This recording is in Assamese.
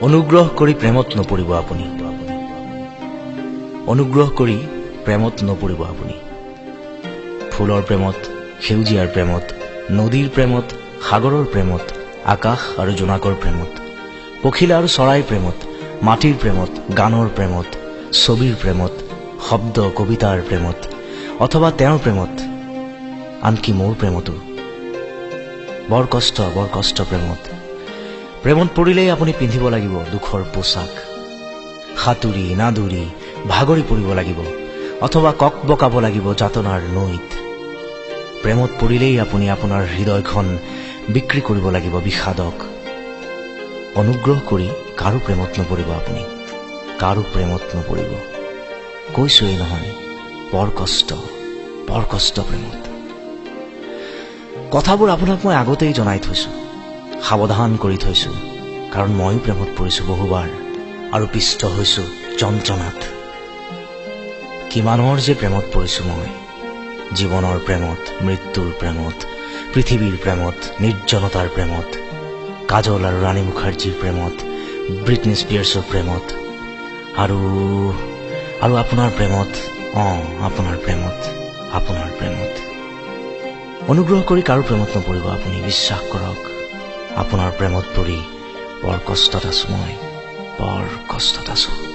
অনুগ্ৰহ কৰি প্ৰেমত নপৰিব আপুনি। অনুগ্ৰহ কৰি প্ৰেমত নপৰিব আপুনি। ফুলৰ প্ৰেমত, সেউজীয়াৰ প্ৰেমত, নদীৰ প্ৰেমত, সাগৰৰ প্ৰেমত, আকাশ আৰু জোনাকৰ প্ৰেমত, পখিলা আৰু চৰাইৰ প্ৰেমত, মাটিৰ প্ৰেমত, গানৰ প্ৰেমত, ছবিৰ প্ৰেমত, শব্দ কবিতাৰ প্ৰেমত, অথবা তেওঁৰ প্ৰেমত, আনকি মোৰ প্ৰেমতো। বৰ কষ্ট প্ৰেমত। প্ৰেমত পৰিলেই আপুনি পিন্ধিব লাগিব দুখৰ পোছাক। সাঁতুৰি নাদুৰি ভাগৰি পৰিব লাগিব, অথবা কক বকাব লাগিব যাতনাৰ নৈত। প্ৰেমত পৰিলেই আপুনি আপোনাৰ হৃদয়খন বিক্ৰী কৰিব লাগিব বিষাদক। অনুগ্ৰহ কৰি কাৰো প্ৰেমত নপৰিব আপুনি, কাৰো প্ৰেমত নপৰিব। কৈছোৱেই নহয়, বৰ কষ্ট প্ৰেমত। কথাবোৰ আপোনাক মই আগতেই জনাই থৈছো, সাৱধান কৰি থৈছো, কাৰণ ময়ো প্ৰেমত পৰিছো বহুবাৰ আৰু পিষ্ট হৈছো যন্ত্ৰণাত। কিমানৰ যে প্ৰেমত পৰিছো মই, জীৱনৰ প্ৰেমত, মৃত্যুৰ প্ৰেমত, পৃথিৱীৰ প্ৰেমত, নিৰ্জনতাৰ প্ৰেমত, কাজল আৰু ৰাণী মুখাৰ্জীৰ প্ৰেমত, ব্ৰিটনি স্পিয়াৰ্ছৰ প্ৰেমত, আৰু আপোনাৰ প্ৰেমত, আপোনাৰ প্ৰেমত। অনুগ্ৰহ কৰি কাৰো প্ৰেমত নপৰিব আপুনি, বিশ্বাস কৰক। আপোনাৰ প্ৰেমত পৰি বৰ কষ্টত আছো মই, বৰ কষ্টত আছো।